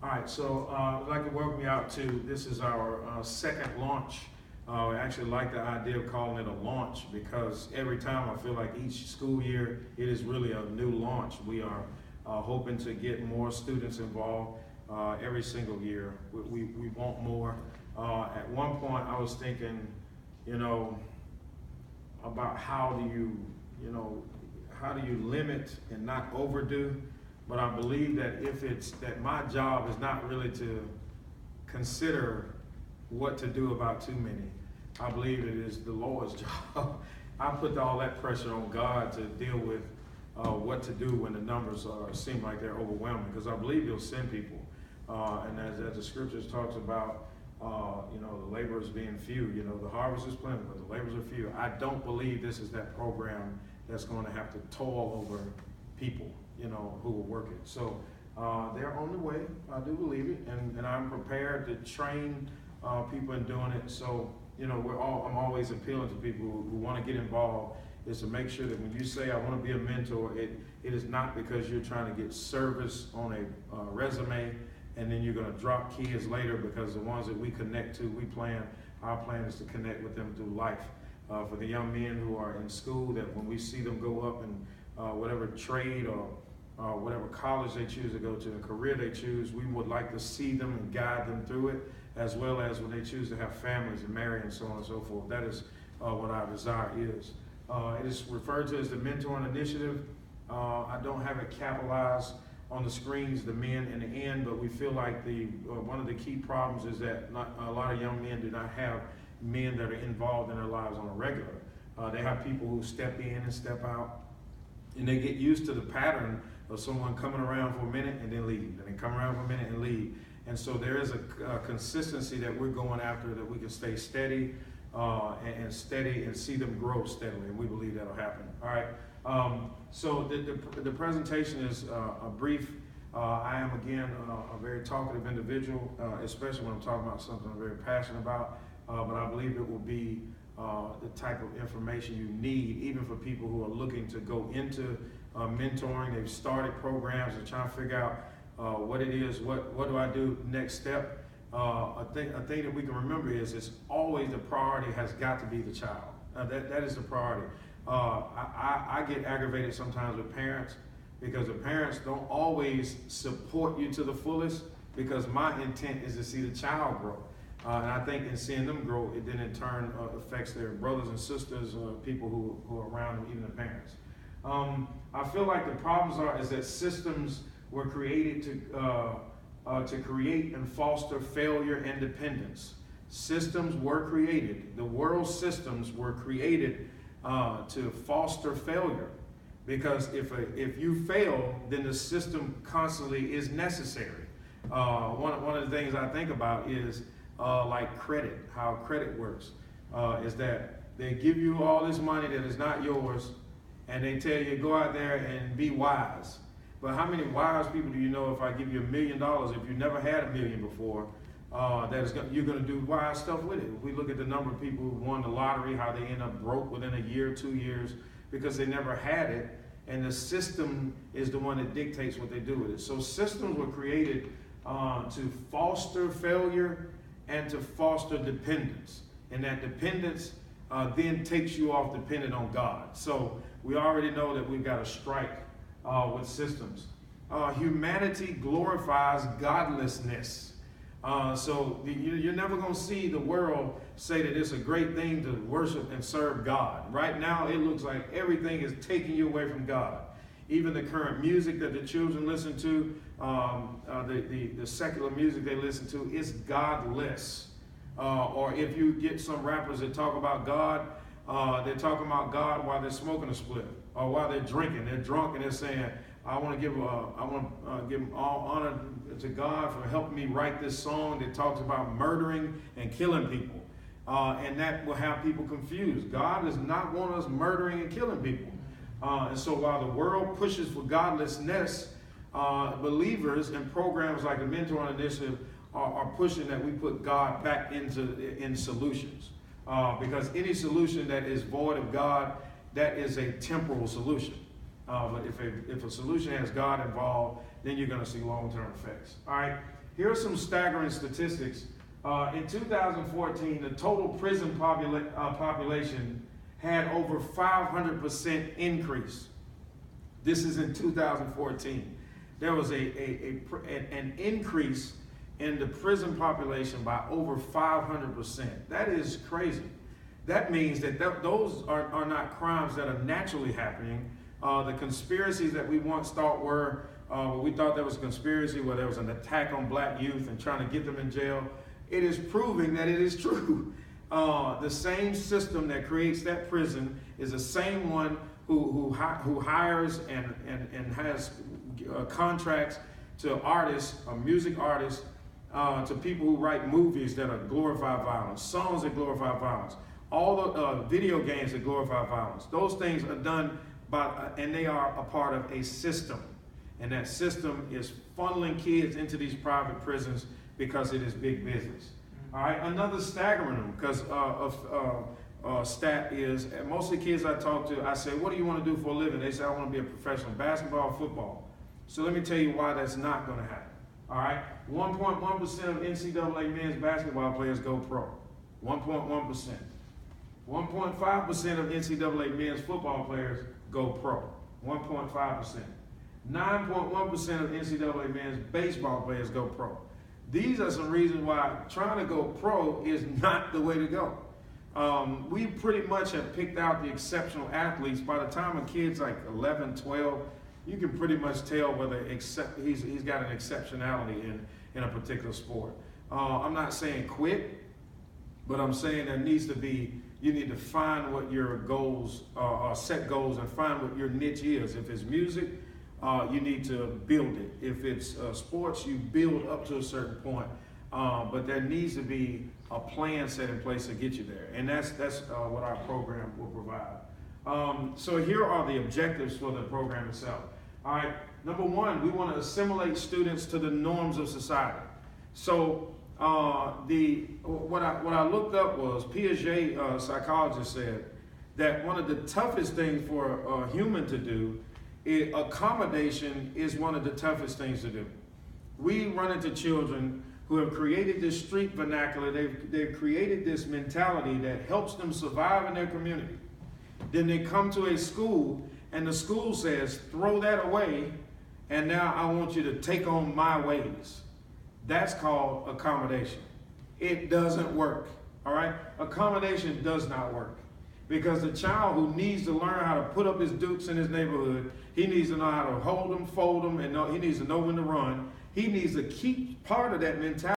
All right, so I'd like to welcome you out to, this is our second launch. I actually like the idea of calling it a launch because every time I feel like each school year, it is really a new launch. We are hoping to get more students involved every single year. We want more. At one point I was thinking, about how do you limit and not overdo? But I believe that that my job is not really to consider what to do about too many. I believe it is the Lord's job. I put all that pressure on God to deal with what to do when the numbers seem like they're overwhelming, because I believe He'll send people. And as the scriptures talks about, the laborers being few, the harvest is plenty, but the laborers are few. I don't believe this is that program that's going to have to toil over people, who will work it. So they're on the way. I do believe it, and I'm prepared to train people in doing it. So I'm always appealing to people who want to get involved, is to make sure that when you say I want to be a mentor, it is not because you're trying to get service on a resume and then you're going to drop kids later, because the ones that we connect to, our plan is to connect with them through life. For the young men who are in school, that when we see them go up in whatever trade or whatever college they choose to go to, a career they choose, we would like to see them and guide them through it, as well as when they choose to have families and marry and so on and so forth. That is what our desire is. It is referred to as the Mentoring Initiative. I don't have it capitalized on the screens, the men and the end, but we feel like one of the key problems is that a lot of young men do not have men that are involved in their lives on a regular. They have people who step in and step out, and they get used to the pattern of someone coming around for a minute and then leave, and then come around for a minute and leave. And so there is a consistency that we're going after, that we can stay steady and steady and see them grow steadily, and we believe that'll happen. All right. So the presentation is a brief. I am, again, a very talkative individual, especially when I'm talking about something I'm very passionate about, but I believe it will be the type of information you need, even for people who are looking to go into mentoring. They've started programs and trying to figure out what it is, what do I do next step. A thing that we can remember is it's always the priority has got to be the child. That is the priority. I get aggravated sometimes with parents, because the parents don't always support you to the fullest, because my intent is to see the child grow. And I think in seeing them grow, it then in turn affects their brothers and sisters, people who are around them, even the parents. I feel like the problems is that systems were created to create and foster failure and dependence. Systems were created. The world's systems were created to foster failure, because if you fail, then the system constantly is necessary. One of the things I think about is like credit, how credit works, is that they give you all this money that is not yours, and they tell you go out there and be wise. But how many wise people do you know, if I give you $1 million, if you never had $1 million before, you're going to do wise stuff with it? If we look at the number of people who won the lottery, how they end up broke within a year, 2 years, because they never had it, and the system is the one that dictates what they do with it. So systems were created to foster failure and to foster dependence, and that dependence then takes you off dependent on God. So we already know that we've got a strike with systems. Humanity glorifies godlessness. So you're never going to see the world say that it's a great thing to worship and serve God. Right now, it looks like everything is taking you away from God. Even the current music that the children listen to, the secular music they listen to, is godless. Or if you get some rappers that talk about God, they're talking about God while they're smoking a split, or while they're drinking. They're drunk and they're saying, I want to give all honor to God for helping me write this song that talks about murdering and killing people. And that will have people confused. God does not want us murdering and killing people. And so while the world pushes for godlessness, believers and programs like the Mentoring Initiative are pushing that we put God back in solutions. Because any solution that is void of God, that is a temporal solution. But if a solution has God involved, then you're going to see long-term effects. All right. Here are some staggering statistics. In 2014, the total prison population had over 500% increase. This is in 2014. There was an increase in the prison population by over 500%. That is crazy. That means that those are not crimes that are naturally happening. The conspiracies that we once thought were, we thought there was a conspiracy where there was an attack on black youth and trying to get them in jail. It is proving that it is true. The same system that creates that prison is the same one who hires and has contracts to artists, music artists, to people who write movies that glorify violence, songs that glorify violence, all the video games that glorify violence. Those things are done and they are a part of a system. And that system is funneling kids into these private prisons because it is big business. All right, another staggering one, because stat is, most of the kids I talk to, I say, what do you want to do for a living? They say, I want to be a professional basketball or football. So let me tell you why that's not going to happen. All right, 1.1% of NCAA men's basketball players go pro. 1.1%. 1.5% of NCAA men's football players go pro. 1.5%. 9.1% of NCAA men's baseball players go pro. These are some reasons why trying to go pro is not the way to go. We pretty much have picked out the exceptional athletes. By the time a kid's like 11, 12, you can pretty much tell whether he's got an exceptionality in a particular sport. I'm not saying quit, but I'm saying there needs to be, you need to find what your goals are, set goals, and find what your niche is. If it's music, you need to build it. If it's sports, you build up to a certain point. But there needs to be a plan set in place to get you there. And that's what our program will provide. So here are the objectives for the program itself. All right, number one, we want to assimilate students to the norms of society. So what I looked up was Piaget, psychologist, said that one of the toughest things for a human to do, accommodation is one of the toughest things to do. We run into children who have created this street vernacular. They've created this mentality that helps them survive in their community. Then they come to a school and the school says, throw that away, and now I want you to take on my ways. That's called accommodation. It doesn't work, all right? Accommodation does not work. Because the child who needs to learn how to put up his dukes in his neighborhood, he needs to know how to hold them, fold them, and he needs to know when to run. He needs to keep part of that mentality.